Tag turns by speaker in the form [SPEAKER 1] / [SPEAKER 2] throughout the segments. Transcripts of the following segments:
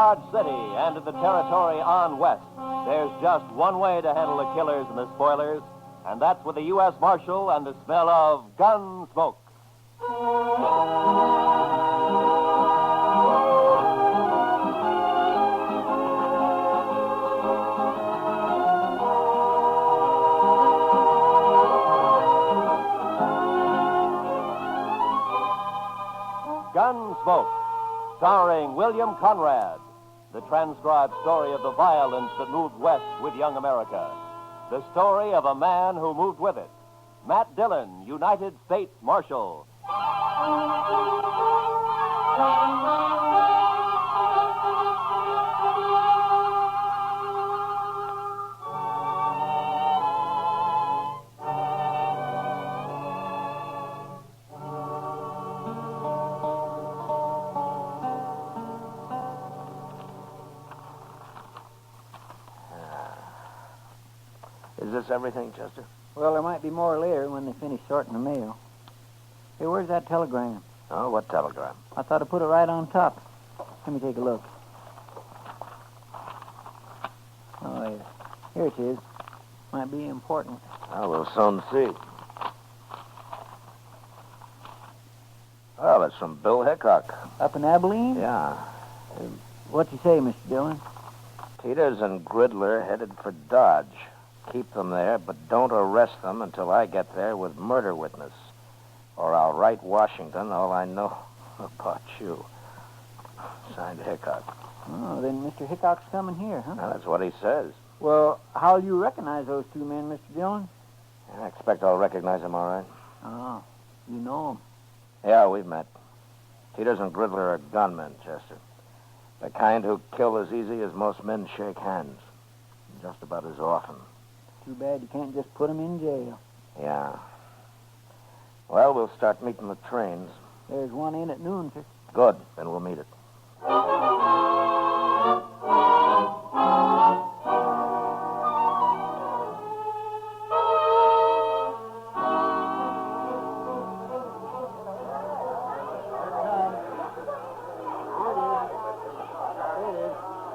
[SPEAKER 1] Dodge City and to the territory on west, there's just one way to handle the killers and the spoilers, and that's with the U.S. Marshal and the smell of Gunsmoke. Gunsmoke, starring William Conrad, the transcribed story of the violence that moved west with young America. The story of a man who moved with it. Matt Dillon, United States Marshal.
[SPEAKER 2] Is this everything, Chester?
[SPEAKER 3] Well, there might be more later when they finish sorting the mail. Hey, where's that telegram?
[SPEAKER 2] Oh, what telegram?
[SPEAKER 3] I thought I put it right on top. Let me take a look. Oh, yes. Here it is. Might be important.
[SPEAKER 2] Well, we'll soon see. Well, it's from Bill Hickok.
[SPEAKER 3] Up in Abilene?
[SPEAKER 2] Yeah.
[SPEAKER 3] What's he say, Mr. Dillon?
[SPEAKER 2] Teeters and Gridler headed for Dodge. Keep them there, but don't arrest them until I get there with murder witness. Or I'll write Washington all I know about you. Signed Hickok.
[SPEAKER 3] Oh, then Mr. Hickok's coming here, huh?
[SPEAKER 2] Now, that's what he says.
[SPEAKER 3] Well, how'll you recognize those two men, Mr. Dillon?
[SPEAKER 2] I expect I'll recognize him all right.
[SPEAKER 3] Oh, you know them.
[SPEAKER 2] Yeah, we've met. Teeters and Gridler are gunmen, Chester. The kind who kill as easy as most men shake hands. Just about as often.
[SPEAKER 3] Too bad you can't just put them in jail.
[SPEAKER 2] Yeah. Well, we'll start meeting the trains.
[SPEAKER 3] There's one in at noon, sir.
[SPEAKER 2] Good. Then we'll meet it.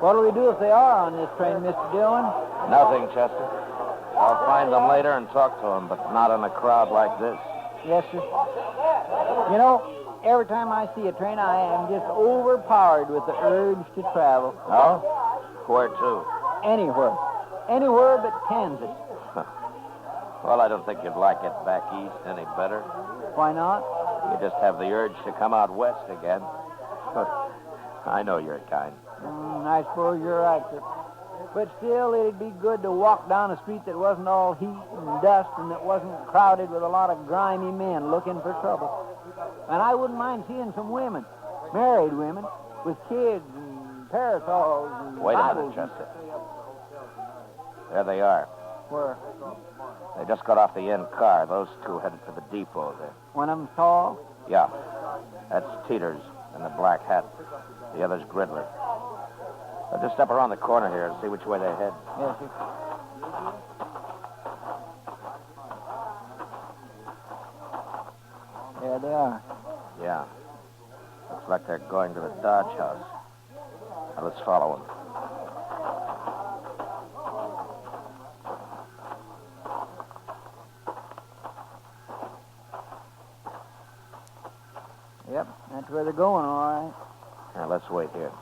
[SPEAKER 3] What'll we do if they are on this train, Mr. Dillon?
[SPEAKER 2] Nothing, Chester. I'll find them later and talk to them, but not in a crowd like this.
[SPEAKER 3] Yes, sir. You know, every time I see a train, I am just overpowered with the urge to travel.
[SPEAKER 2] Oh? Where to?
[SPEAKER 3] Anywhere. Anywhere but Kansas.
[SPEAKER 2] Well, I don't think you'd like it back east any better.
[SPEAKER 3] Why not?
[SPEAKER 2] You just have the urge to come out west again. I know your kind.
[SPEAKER 3] I suppose you're right, sir. But still, it'd be good to walk down a street that wasn't all heat and dust and that wasn't crowded with a lot of grimy men looking for trouble. And I wouldn't mind seeing some women, married women, with kids and parasols and
[SPEAKER 2] Wait a
[SPEAKER 3] Bibles
[SPEAKER 2] minute, Chester. There they are.
[SPEAKER 3] Where?
[SPEAKER 2] They just got off the end car. Those two headed for the depot there.
[SPEAKER 3] One of them's tall?
[SPEAKER 2] Yeah. That's Teeters in the black hat. The other's Gridler. I'll just step around the corner here and see which way they head.
[SPEAKER 3] Yes, sir. There they are.
[SPEAKER 2] Yeah. Looks like they're going to the Dodge house. Now, let's follow them.
[SPEAKER 3] Yep, that's where they're going, all right.
[SPEAKER 2] Now, let's wait here.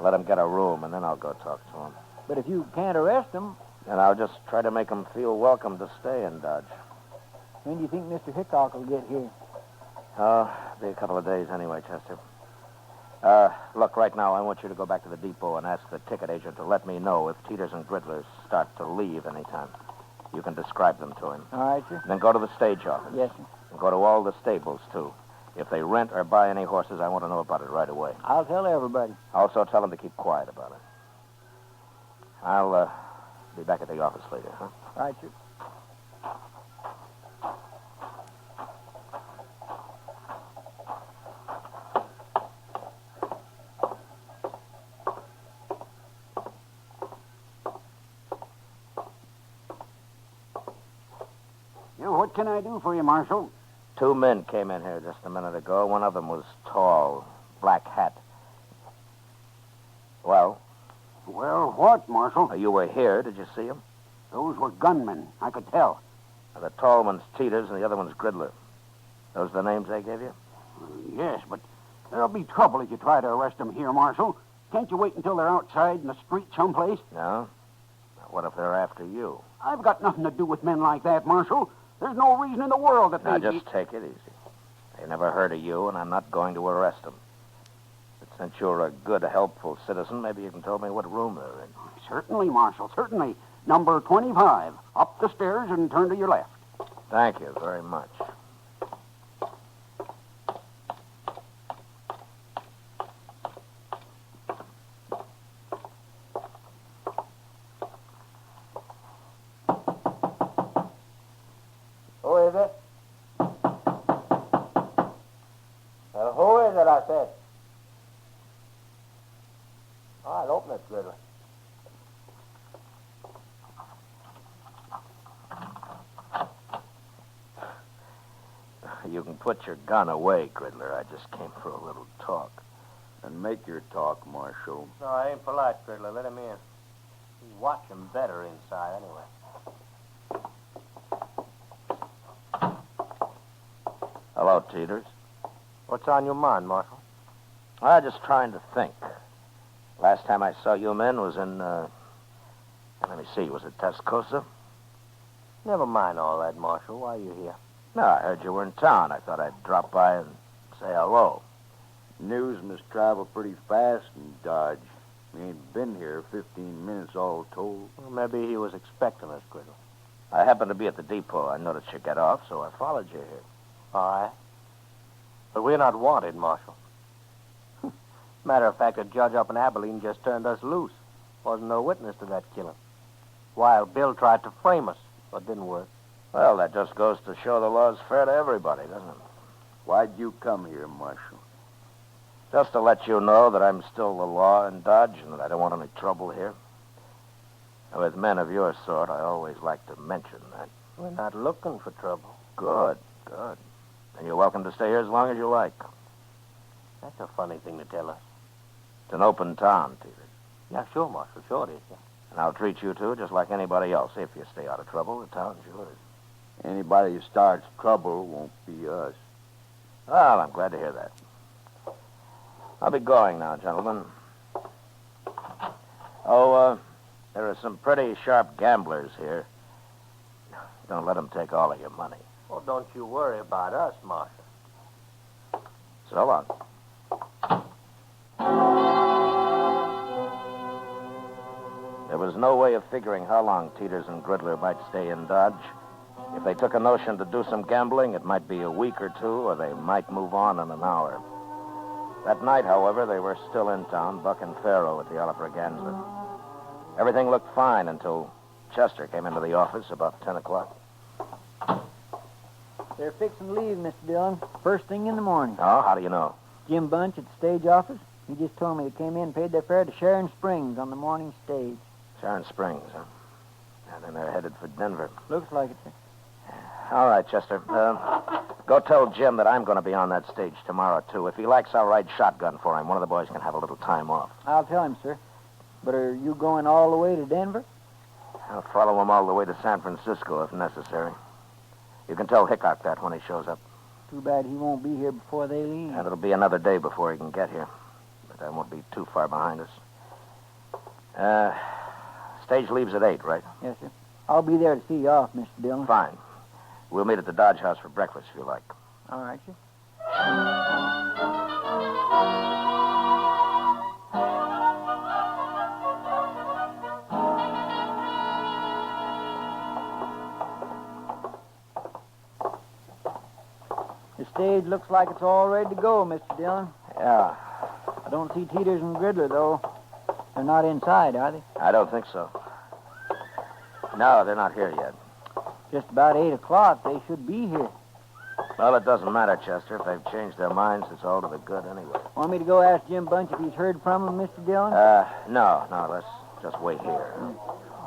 [SPEAKER 2] Let them get a room, and then I'll go talk to them.
[SPEAKER 3] But if you can't arrest them,
[SPEAKER 2] And I'll just try to make them feel welcome to stay in Dodge.
[SPEAKER 3] when do you think Mr. Hickok will get here?
[SPEAKER 2] Oh, be a couple of days anyway, Chester. Look, right now, I want you to go back to the depot and ask the ticket agent to let me know if Teeters and Gridler start to leave anytime. You can describe them to him.
[SPEAKER 3] All right, sir.
[SPEAKER 2] And then go to the stage office.
[SPEAKER 3] Yes, sir.
[SPEAKER 2] And go to all the stables, too. If they rent or buy any horses, I want to know about it right away.
[SPEAKER 3] I'll tell everybody.
[SPEAKER 2] Also, tell them to keep quiet about it. I'll be back at the office later, huh?
[SPEAKER 3] Right, sir.
[SPEAKER 4] What can I do for you, Marshal?
[SPEAKER 2] Two men came in here just a minute ago. One of them was tall, black hat.
[SPEAKER 4] What, Marshal?
[SPEAKER 2] You were here. Did you see him?
[SPEAKER 4] Those were gunmen. I could tell.
[SPEAKER 2] The tall one's Teeters and the other one's Gridler. Those the names they gave you?
[SPEAKER 4] Yes, but there'll be trouble if you try to arrest them here, Marshal. Can't you wait until they're outside in the street someplace?
[SPEAKER 2] No? What if they're after you?
[SPEAKER 4] I've got nothing to do with men like that, Marshal. There's no reason in the world that
[SPEAKER 2] Now,
[SPEAKER 4] they...
[SPEAKER 2] just take it easy. They never heard of you, and I'm not going to arrest them. But since you're a good, helpful citizen, maybe you can tell me what room they're in.
[SPEAKER 4] Certainly, Marshal, certainly. Number 25. Up the stairs and turn to your left.
[SPEAKER 2] Thank you very much.
[SPEAKER 3] Who is it? Who is it, I said? I'll open it, Gridler.
[SPEAKER 2] You can put your gun away, Gridler. I just came for a little talk.
[SPEAKER 5] And make your talk, Marshal.
[SPEAKER 6] No, I ain't polite, Gridler. Let him in. You watch him better inside, anyway.
[SPEAKER 2] Hello, Teeters.
[SPEAKER 6] What's on your mind, Marshal?
[SPEAKER 2] I'm just trying to think. Last time I saw you men was in, let me see, was it Tascosa?
[SPEAKER 6] Never mind all that, Marshal. Why are you here?
[SPEAKER 2] No, I heard you were in town. I thought I'd drop by and say hello.
[SPEAKER 5] News must travel pretty fast in Dodge. We ain't been here 15 minutes all told.
[SPEAKER 6] Well, maybe he was expecting us, Gridler.
[SPEAKER 2] I happened to be at the depot. I noticed you get off, so I followed you here.
[SPEAKER 6] All right. But we're not wanted, Marshal. Matter of fact, a judge up in Abilene just turned us loose. Wasn't no witness to that killing. Wild Bill tried to frame us, but didn't work.
[SPEAKER 2] Well, that just goes to show the law's fair to everybody, doesn't it?
[SPEAKER 5] Why'd you come here, Marshal?
[SPEAKER 2] Just to let you know that I'm still the law in Dodge and that I don't want any trouble here. And with men of your sort, I always like to mention that.
[SPEAKER 6] We're not looking for trouble.
[SPEAKER 2] Good, good. And you're welcome to stay here as long as you like.
[SPEAKER 6] That's a funny thing to tell us.
[SPEAKER 2] It's an open town, Teeters.
[SPEAKER 6] Yeah, sure, Marshal. Sure it is. Yeah.
[SPEAKER 2] And I'll treat you two just like anybody else. If you stay out of trouble, the town's yours.
[SPEAKER 5] Anybody who starts trouble won't be us.
[SPEAKER 2] Well, I'm glad to hear that. I'll be going now, gentlemen. Oh, there are some pretty sharp gamblers here. Don't let them take all of your money.
[SPEAKER 6] Well, don't you worry about us, Marshal.
[SPEAKER 2] So long. There was no way of figuring how long Teeters and Gridler might stay in Dodge. If they took a notion to do some gambling, it might be a week or two, or they might move on in an hour. That night, however, they were still in town, bucking faro at the Alafraganza. Everything looked fine until Chester came into the office about 10 o'clock.
[SPEAKER 3] They're fixing to leave, Mr. Dillon. First thing in the morning.
[SPEAKER 2] Oh, how do you know?
[SPEAKER 3] Jim Bunch at the stage office. He just told me they came in and paid their fare to Sharon Springs on the morning stage.
[SPEAKER 2] Sharon Springs, huh? And then they're headed for Denver.
[SPEAKER 3] Looks like it, sir.
[SPEAKER 2] All right, Chester. Go tell Jim that I'm going to be on that stage tomorrow, too. If he likes, I'll ride shotgun for him. One of the boys can have a little time off.
[SPEAKER 3] I'll tell him, sir. But are you going all the way to Denver?
[SPEAKER 2] I'll follow him all the way to San Francisco if necessary. You can tell Hickok that when he shows up.
[SPEAKER 3] Too bad he won't be here before they leave.
[SPEAKER 2] And it'll be another day before he can get here. But that won't be too far behind us. Stage leaves at 8, right?
[SPEAKER 3] Yes, sir. I'll be there to see you off, Mr. Dillon.
[SPEAKER 2] Fine. We'll meet at the Dodge House for breakfast if you like.
[SPEAKER 3] All right, sir. The stage looks like it's all ready to go, Mr. Dillon.
[SPEAKER 2] Yeah,
[SPEAKER 3] I don't see Teeters and Gridler, though. They're not inside, are they?
[SPEAKER 2] I don't think so. No, they're not here yet.
[SPEAKER 3] Just about 8 o'clock. They should be here.
[SPEAKER 2] Well, it doesn't matter, Chester. If they've changed their minds, it's all to the good anyway.
[SPEAKER 3] Want me to go ask Jim Bunch if he's heard from them, Mr. Dillon?
[SPEAKER 2] No, let's just wait here.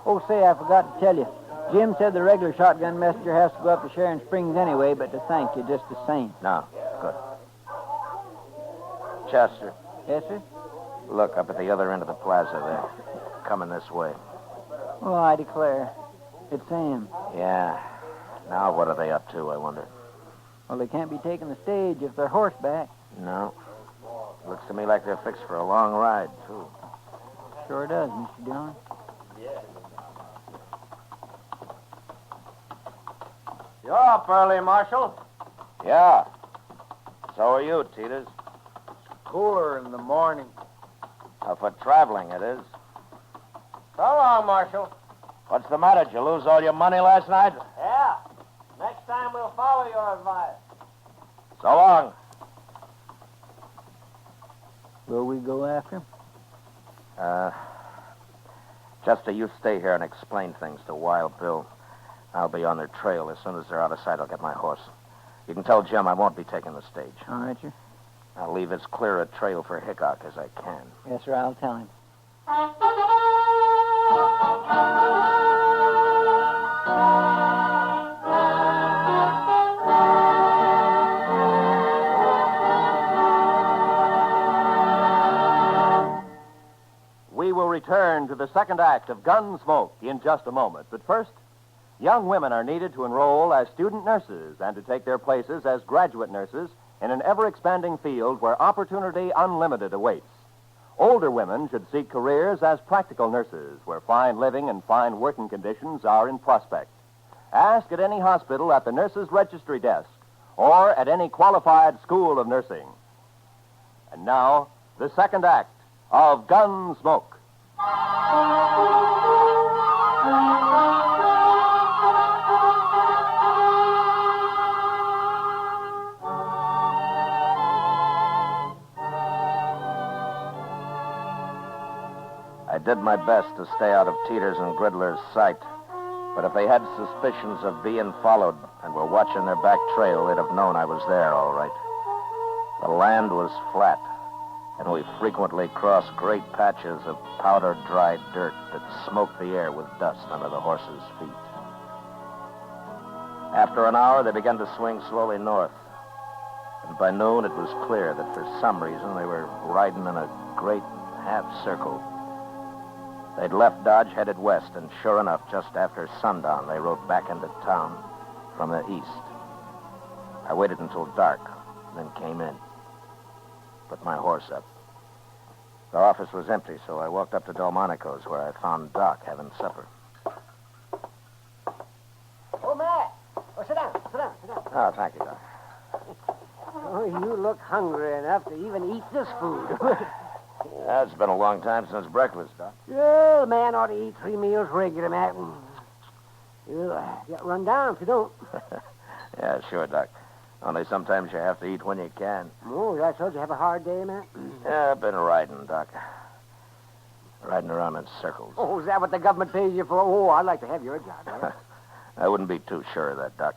[SPEAKER 3] Oh, say, I forgot to tell you. Jim said the regular shotgun messenger has to go up to Sharon Springs anyway, but to thank you just the same.
[SPEAKER 2] No, good. Chester,
[SPEAKER 3] Yes, sir?
[SPEAKER 2] look up at the other end of the plaza there. coming this way.
[SPEAKER 3] Well, I declare. It's Sam.
[SPEAKER 2] Yeah. Now what are they up to, I wonder?
[SPEAKER 3] Well, they can't be taking the stage if they're horseback.
[SPEAKER 2] No. Looks to me like they're fixed for a long ride, too.
[SPEAKER 3] Sure does, Mr. Dillon.
[SPEAKER 6] You're up early, Marshal.
[SPEAKER 2] Yeah. So are you, Teeters.
[SPEAKER 6] Cooler in the morning.
[SPEAKER 2] For traveling, it is.
[SPEAKER 6] So long, Marshal.
[SPEAKER 2] What's the matter? Did you lose all your money last night?
[SPEAKER 6] Yeah. Next time we'll follow your advice.
[SPEAKER 2] So long.
[SPEAKER 3] Will we go after him?
[SPEAKER 2] Chester, you stay here and explain things to Wild Bill. I'll be on their trail. As soon as they're out of sight, I'll get my horse. You can tell Jim I won't be taking the stage.
[SPEAKER 3] All right, sir.
[SPEAKER 2] I'll leave as clear a trail for Hickok as I can.
[SPEAKER 3] Yes, sir, I'll tell him.
[SPEAKER 1] We will return to the second act of Gunsmoke in just a moment. But first, young women are needed to enroll as student nurses and to take their places as graduate nurses in an ever-expanding field where opportunity unlimited awaits. Older women should seek careers as practical nurses where fine living and fine working conditions are in prospect. Ask at any hospital at the nurses' registry desk or at any qualified school of nursing. And now, the second act of Gunsmoke.
[SPEAKER 2] I did my best to stay out of Teeters and Gridler's sight. But if they had suspicions of being followed and were watching their back trail, they'd have known I was there, all right. The land was flat, and we frequently crossed great patches of powder-dried dirt that smoked the air with dust under the horses' feet. After an hour, they began to swing slowly north. And by noon, it was clear that for some reason they were riding in a great half-circle. They'd left Dodge, headed west, and sure enough, just after sundown, they rode back into town from the east. I waited until dark, then came in. Put my horse up. The office was empty, so I walked up to Delmonico's, where I found Doc having supper.
[SPEAKER 7] Oh, Matt. Oh, sit down.
[SPEAKER 2] Oh, thank you, Doc.
[SPEAKER 7] Oh, you look hungry enough to even eat this food.
[SPEAKER 2] Yeah, it's been a long time since breakfast, Doc.
[SPEAKER 7] Yeah, the man ought to eat 3 meals regular, Matt. You'll get run down if you don't.
[SPEAKER 2] Yeah, sure, Doc. Only sometimes you have to eat when you can.
[SPEAKER 7] Oh, I told you have a hard day, Matt.
[SPEAKER 2] Yeah, I've been riding, Doc. Riding around in circles.
[SPEAKER 7] Oh, is that what the government pays you for? Oh, I'd like to have your job. Right?
[SPEAKER 2] I wouldn't be too sure of that, Doc.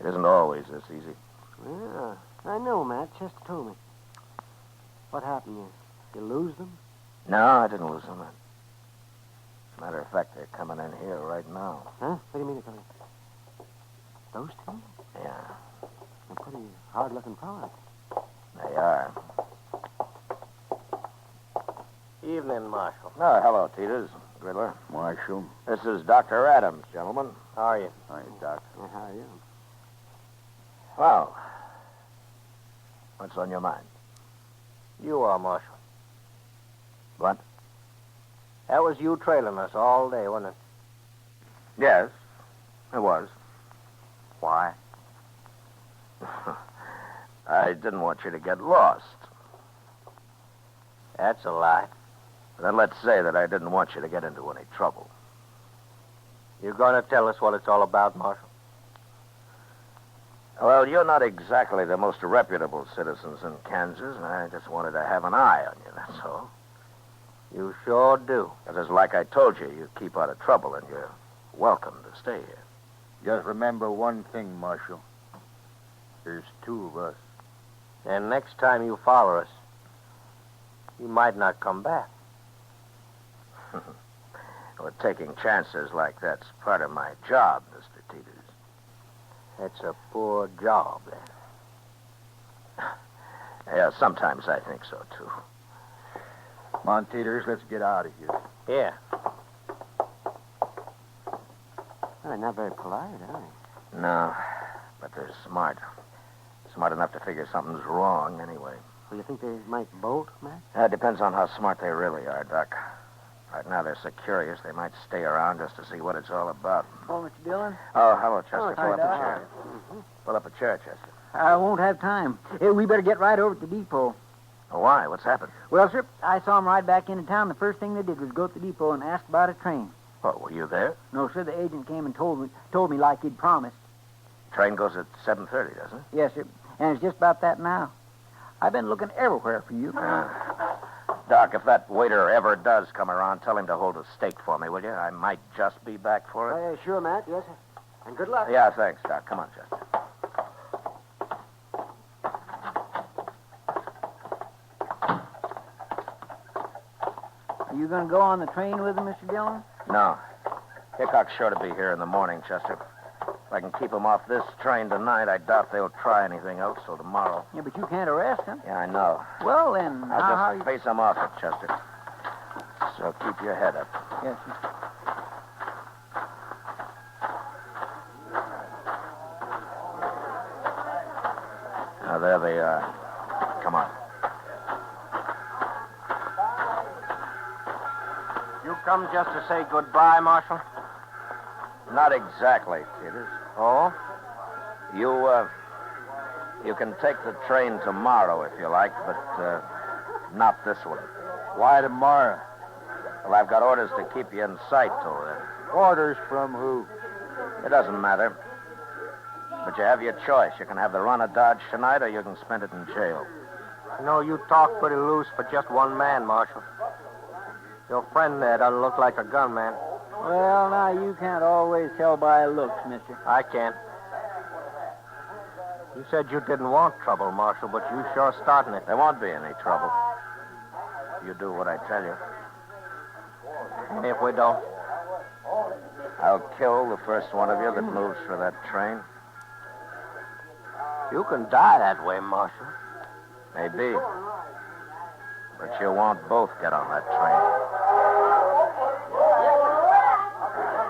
[SPEAKER 2] It isn't always this easy.
[SPEAKER 7] Yeah, I know, Matt. Chester told me. What happened? You lose them?
[SPEAKER 2] No, I didn't lose them. As a matter of fact, they're coming in here right now.
[SPEAKER 7] Huh? What do you mean they're coming? Those two?
[SPEAKER 2] Yeah,
[SPEAKER 7] They're pretty hard-looking fellas.
[SPEAKER 2] they are.
[SPEAKER 6] Evening, Marshal.
[SPEAKER 2] Oh, hello, Teeters. Gridler.
[SPEAKER 5] Marshal.
[SPEAKER 2] This is Dr. Adams, gentlemen.
[SPEAKER 6] How are you?
[SPEAKER 5] Hi, Doc.
[SPEAKER 7] How are you?
[SPEAKER 2] Well, what's on your mind?
[SPEAKER 6] You are, Marshal.
[SPEAKER 2] What?
[SPEAKER 6] That was you trailing us all day, wasn't it?
[SPEAKER 2] Yes, it was.
[SPEAKER 6] Why?
[SPEAKER 2] I didn't want you to get lost.
[SPEAKER 6] That's a lie.
[SPEAKER 2] Then let's say that I didn't want you to get into any trouble.
[SPEAKER 6] You going to tell us what it's all about, Marshal?
[SPEAKER 2] Well, you're not exactly the most reputable citizens in Kansas, and I just wanted to have an eye on you, that's all.
[SPEAKER 6] You sure do.
[SPEAKER 2] Because like I told you, you keep out of trouble, and you're welcome to stay here.
[SPEAKER 5] Just remember one thing, Marshal. There's 2 of us.
[SPEAKER 6] And next time you follow us, you might not come back.
[SPEAKER 2] Well, taking chances like that's part of my job, Mr. Teeters.
[SPEAKER 6] That's a poor job, then.
[SPEAKER 2] Yeah, sometimes I think so, too.
[SPEAKER 5] Come on, Teeters, let's get out of here.
[SPEAKER 6] Yeah.
[SPEAKER 7] Well, they're not very polite, are they?
[SPEAKER 2] No, but they're smart. Smart enough to figure something's wrong anyway.
[SPEAKER 7] Well, you think they might bolt, Matt?
[SPEAKER 2] It depends on how smart they really are, Doc. Right now they're so curious they might stay around just to see what it's all about.
[SPEAKER 3] Oh, Mr. Dillon?
[SPEAKER 2] Oh, hello, Chester.
[SPEAKER 3] Oh,
[SPEAKER 2] Pull
[SPEAKER 3] hi,
[SPEAKER 2] up a
[SPEAKER 3] Doc.
[SPEAKER 2] chair. Pull up a chair, Chester.
[SPEAKER 3] I won't have time. We better get right over to the depot.
[SPEAKER 2] Why? What's happened?
[SPEAKER 3] Well, sir, I saw them ride back into town. The first thing they did was go to the depot and ask about a train.
[SPEAKER 2] Oh, were you there?
[SPEAKER 3] No, sir, the agent came and told me like he'd promised.
[SPEAKER 2] Train goes at 7:30, doesn't it?
[SPEAKER 3] Yes, sir. And it's just about that now. I've been looking everywhere for you.
[SPEAKER 2] Doc, if that waiter ever does come around, tell him to hold a steak for me, will you? I might just be back for it.
[SPEAKER 7] Sure, Matt. Yes, sir. And good luck.
[SPEAKER 2] Yeah, thanks, Doc. Come on, Chester.
[SPEAKER 3] Are you going to go on the train with him, Mr. Dillon?
[SPEAKER 2] No. Hickok's sure to be here in the morning, Chester. If I can keep him off this train tonight, I doubt they'll try anything else till tomorrow.
[SPEAKER 3] Yeah, but you can't arrest him.
[SPEAKER 2] Yeah, I know.
[SPEAKER 3] Well, then,
[SPEAKER 2] I'll just face him off it, Chester. So keep your head up.
[SPEAKER 3] Yes, sir.
[SPEAKER 2] Now, there they are. Come on.
[SPEAKER 6] You come just to say goodbye, Marshal?
[SPEAKER 2] Not exactly, Teeters.
[SPEAKER 6] Oh?
[SPEAKER 2] You can take the train tomorrow if you like, but not this one.
[SPEAKER 5] Why tomorrow?
[SPEAKER 2] Well, I've got orders to keep you in sight till then.
[SPEAKER 5] Orders from who?
[SPEAKER 2] It doesn't matter. But you have your choice. You can have the run of Dodge tonight, or you can spend it in jail.
[SPEAKER 6] You know, you talk pretty loose for just one man, Marshal. Your friend there doesn't look like a gunman.
[SPEAKER 3] Well, now, you can't always tell by looks, mister.
[SPEAKER 6] I can't. You said you didn't want trouble, Marshal, but you sure starting it.
[SPEAKER 2] There won't be any trouble. You do what I tell you.
[SPEAKER 6] And if we don't?
[SPEAKER 2] I'll kill the first one of you that moves for that train.
[SPEAKER 6] You can die that way, Marshal.
[SPEAKER 2] Maybe. But you won't both get on that train.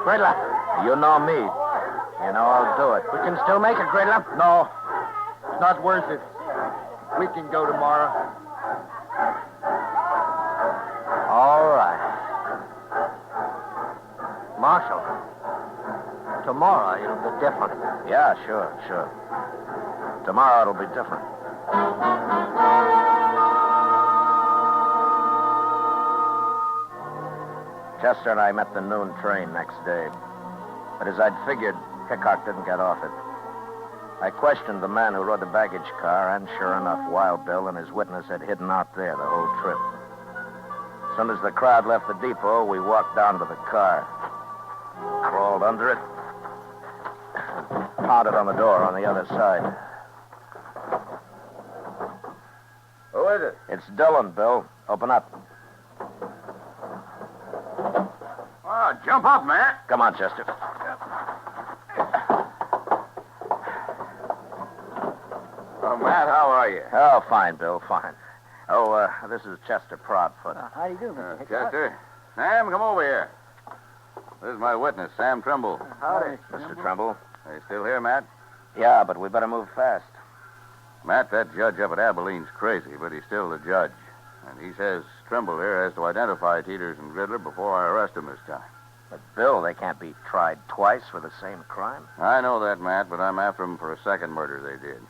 [SPEAKER 6] Gridler.
[SPEAKER 2] You know me. You know I'll do it.
[SPEAKER 6] We can still make it, Gridler.
[SPEAKER 5] No. It's not worth it. We can go tomorrow.
[SPEAKER 6] All right. Marshal, tomorrow it'll be different.
[SPEAKER 2] Yeah, sure. Tomorrow it'll be different. Chester and I met the noon train next day. But as I'd figured, Hickok didn't get off it. I questioned the man who rode the baggage car, and sure enough, Wild Bill and his witness had hidden out there the whole trip. As soon as the crowd left the depot, we walked down to the car, crawled under it, and pounded on the door on the other side.
[SPEAKER 5] Who is it?
[SPEAKER 2] It's Dillon, Bill. Open up.
[SPEAKER 4] Oh, jump up, man.
[SPEAKER 2] Come on, Chester.
[SPEAKER 5] Oh, Matt, how are you?
[SPEAKER 2] Oh, fine, Bill, fine. Oh, this is Chester Proudfoot.
[SPEAKER 3] How do you do, Mr. Hickok?
[SPEAKER 5] Chester. Sam, come over here. This is my witness, Sam Trimble.
[SPEAKER 3] Howdy.
[SPEAKER 2] Mr. Trumbull.
[SPEAKER 5] Are you still here, Matt?
[SPEAKER 2] Yeah, but we better move fast.
[SPEAKER 5] Matt, that judge up at Abilene's crazy, but he's still the judge. And he says Trimble here has to identify Teeters and Gridler before I arrest him this time.
[SPEAKER 2] But, Bill, they can't be tried twice for the same crime.
[SPEAKER 5] I know that, Matt, but I'm after them for a second murder they did.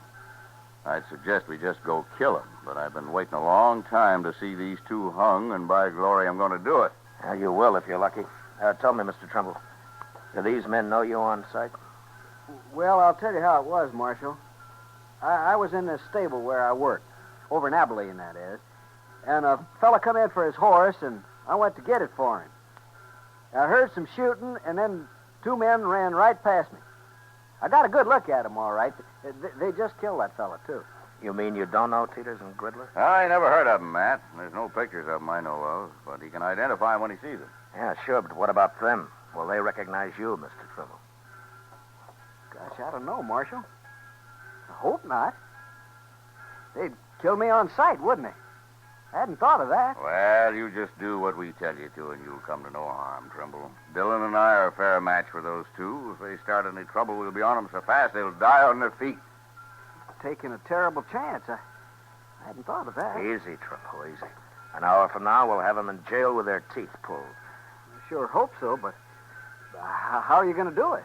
[SPEAKER 5] I'd suggest we just go kill them, but I've been waiting a long time to see these two hung, and by glory, I'm going to do it.
[SPEAKER 2] Yeah, you will if you're lucky. Tell me, Mr. Trumbull, do these men know you on sight?
[SPEAKER 7] Well, I'll tell you how it was, Marshal. I was in this stable where I worked, over in Abilene, that is. And a fella come in for his horse, and I went to get it for him. I heard some shooting, and then two men ran right past me. I got a good look at them, all right. They just killed that fella, too.
[SPEAKER 2] You mean you don't know Teeters and Gridler?
[SPEAKER 5] I never heard of them, Matt. There's no pictures of them I know of, but he can identify them when he sees them.
[SPEAKER 2] Yeah, sure, but what about them? Will they recognize you, Mr. Trimble?
[SPEAKER 7] Gosh, I don't know, Marshal. I hope not. They'd kill me on sight, wouldn't they? I hadn't thought of that.
[SPEAKER 5] Well, you just do what we tell you to, and you'll come to no harm, Trimble. Dillon and I are a fair match for those two. If they start any trouble, we'll be on them so fast they'll die on their feet.
[SPEAKER 7] Taking a terrible chance. I hadn't thought of that.
[SPEAKER 2] Easy, Trimble, easy. An hour from now, we'll have them in jail with their teeth pulled.
[SPEAKER 7] I sure hope so, but how are you going to do it?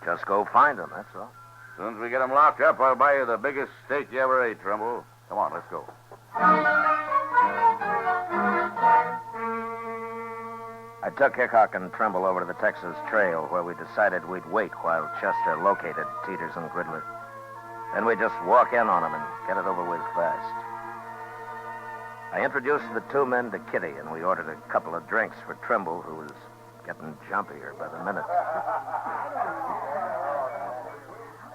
[SPEAKER 2] Just go find them, that's all.
[SPEAKER 5] As soon as we get them locked up, I'll buy you the biggest steak you ever ate, Trimble. Come on, let's go.
[SPEAKER 2] I took Hickok and Trimble over to the Texas Trail, where we decided we'd wait while Chester located Teeters and Gridler. Then we'd just walk in on them and get it over with fast. I introduced the two men to Kitty, and we ordered a couple of drinks for Trimble, who was getting jumpier by the minute.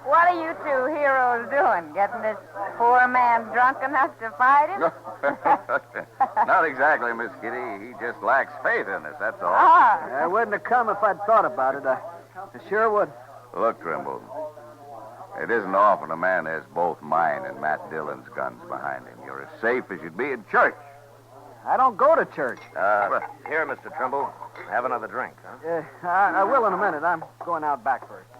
[SPEAKER 8] What are you two heroes doing? Getting this poor man drunk enough to fight him?
[SPEAKER 5] Not exactly, Miss Kitty. He just lacks faith in us, that's all.
[SPEAKER 7] I wouldn't have come if I'd thought about it. I sure would.
[SPEAKER 5] Look, Trimble, it isn't often a man has both mine and Matt Dillon's guns behind him. You're as safe as you'd be in church.
[SPEAKER 7] I don't go to church.
[SPEAKER 2] Here, Mr. Trimble. Have another drink, huh?
[SPEAKER 7] I will in a minute. I'm going out back first.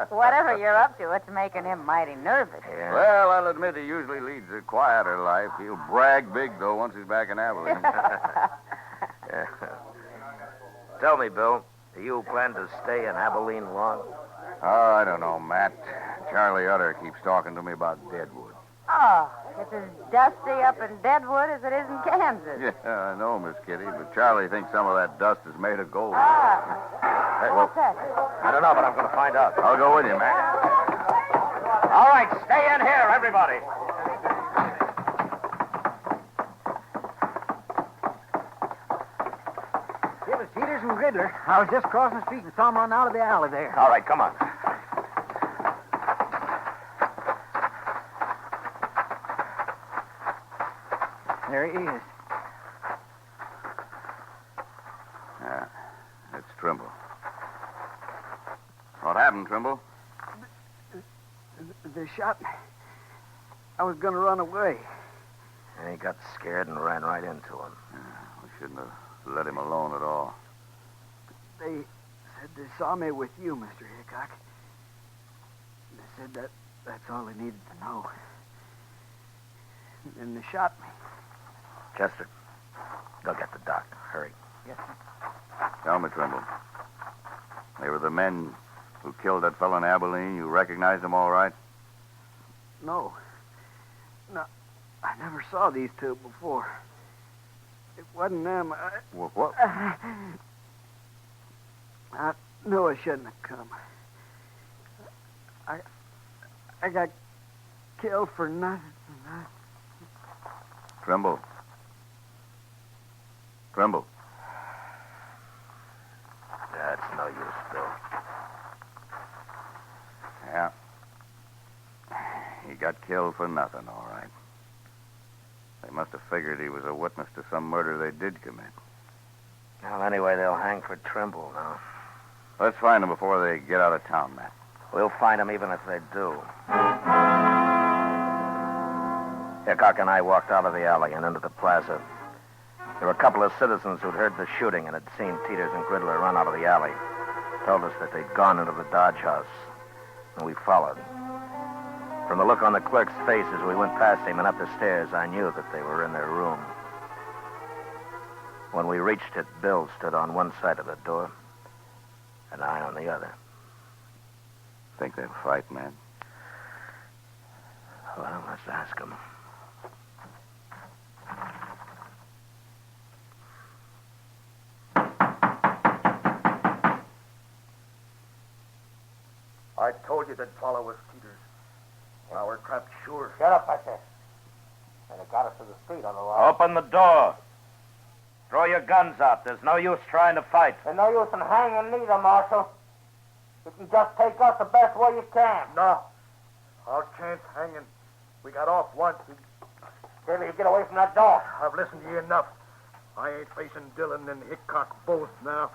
[SPEAKER 8] Whatever you're up to, it's making him mighty nervous.
[SPEAKER 2] Yeah.
[SPEAKER 5] Well, I'll admit he usually leads a quieter life. He'll brag big, though, once he's back in Abilene.
[SPEAKER 2] Yeah. Tell me, Bill, do you plan to stay in Abilene long?
[SPEAKER 5] Oh, I don't know, Matt. Charlie Utter keeps talking to me about Deadwood.
[SPEAKER 8] Oh, it's as dusty up in Deadwood as it is in Kansas.
[SPEAKER 5] Yeah, I know, Miss Kitty, but Charlie thinks some of that dust is made of gold.
[SPEAKER 8] What's that?
[SPEAKER 2] I don't know, but I'm going to find out.
[SPEAKER 5] I'll go with you, Matt.
[SPEAKER 2] All right, stay in here, everybody.
[SPEAKER 7] It was Peters and Gridler. I was just crossing the street and saw them run out of the alley there.
[SPEAKER 2] All right, come on.
[SPEAKER 7] There he is.
[SPEAKER 5] Yeah, it's Trimble. What happened, Trimble?
[SPEAKER 7] They shot me. I was going to run away.
[SPEAKER 2] And he got scared and ran right into him.
[SPEAKER 5] We shouldn't have let him alone at all.
[SPEAKER 7] They said they saw me with you, Mr. Hickok. They said that's all they needed to know. And they shot me.
[SPEAKER 2] Chester, go get the doc. Hurry.
[SPEAKER 7] Yes, sir.
[SPEAKER 5] Tell me, Trimble. They were the men who killed that fellow in Abilene. You recognize them all right?
[SPEAKER 7] No. No, I never saw these two before. It wasn't them.
[SPEAKER 5] What?
[SPEAKER 7] I knew I shouldn't have come. I got killed for nothing.
[SPEAKER 5] Trimble. Trimble.
[SPEAKER 2] That's no use, Bill.
[SPEAKER 5] Yeah. He got killed for nothing, all right. They must have figured he was a witness to some murder they did commit.
[SPEAKER 2] Well, anyway, they'll hang for Trimble now.
[SPEAKER 5] Let's find them before they get out of town, Matt.
[SPEAKER 2] We'll find them even if they do. Hickok and I walked out of the alley and into the plaza. There were a couple of citizens who'd heard the shooting and had seen Teeters and Gridler run out of the alley. Told us that they'd gone into the Dodge house, and we followed. From the look on the clerk's face as we went past him and up the stairs, I knew that they were in their room. When we reached it, Bill stood on one side of the door, and I on the other.
[SPEAKER 5] Think they'll fight, man?
[SPEAKER 2] Well, let's ask them.
[SPEAKER 9] I told you they'd follow us, Peters. Now we're trapped sure.
[SPEAKER 6] Shut up, I said. And it got us to the street otherwise.
[SPEAKER 2] Open the door. Throw your guns out. There's no use trying to fight.
[SPEAKER 6] There's no use in hanging neither, Marshal. You can just take us the best way you can.
[SPEAKER 9] No. Our chance hanging. We got off once.
[SPEAKER 6] Maybe you get away from that door.
[SPEAKER 9] I've listened to you enough. I ain't facing Dillon and Hickok both now.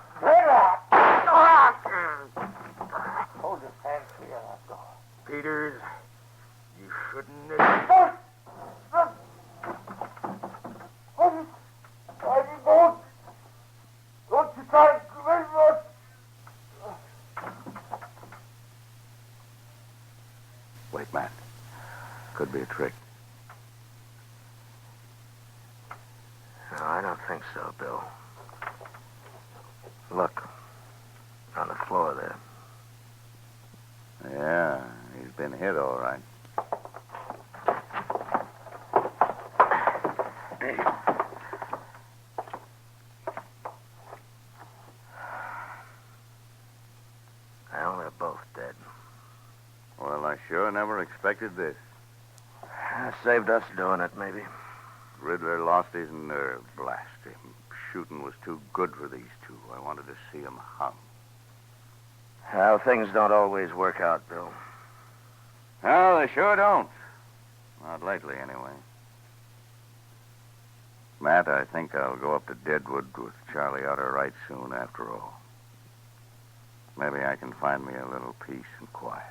[SPEAKER 6] Hold his hands clear of that door.
[SPEAKER 9] Peters, you shouldn't have...
[SPEAKER 5] could be a trick.
[SPEAKER 2] No, I don't think so, Bill. Look, on the floor there.
[SPEAKER 5] Yeah, he's been hit all right.
[SPEAKER 2] Well, they're both dead.
[SPEAKER 5] Well, I sure never expected this.
[SPEAKER 2] Saved us doing it, maybe.
[SPEAKER 5] Riddler lost his nerve, blast him. Shooting was too good for these two. I wanted to see him hung.
[SPEAKER 2] How things don't always work out, Bill.
[SPEAKER 5] No, they sure don't. Not lately, anyway. Matt, I think I'll go up to Deadwood with Charlie out of right soon after all. Maybe I can find me a little peace and quiet.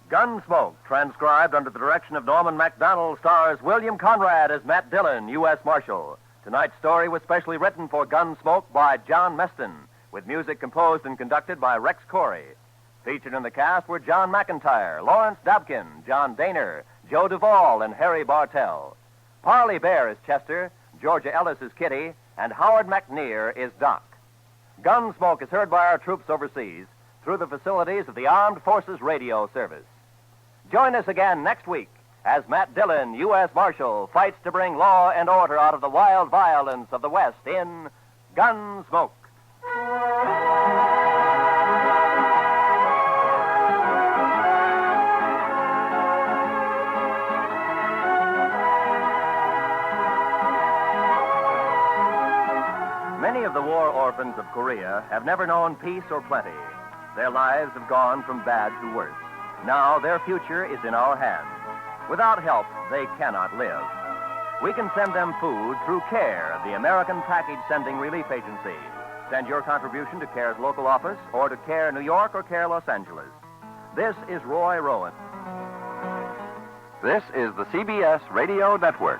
[SPEAKER 1] Gunsmoke, transcribed under the direction of Norman MacDonald, stars William Conrad as Matt Dillon, U.S. Marshal. Tonight's story was specially written for Gunsmoke by John Meston, with music composed and conducted by Rex Corey. Featured in the cast were John McIntyre, Lawrence Dobkin, John Daner, Joe Duvall, and Harry Bartell. Parley Bear is Chester, Georgia Ellis is Kitty, and Howard McNear is Doc. Gunsmoke is heard by our troops overseas through the facilities of the Armed Forces Radio Service. Join us again next week as Matt Dillon, U.S. Marshal, fights to bring law and order out of the wild violence of the West in Gunsmoke. Many of the war orphans of Korea have never known peace or plenty. Their lives have gone from bad to worse. Now their future is in our hands. Without help, they cannot live. We can send them food through CARE, the American Package Sending Relief Agency. Send your contribution to CARE's local office or to CARE New York or CARE Los Angeles. This is Roy Rowan.
[SPEAKER 10] This is the CBS Radio Network.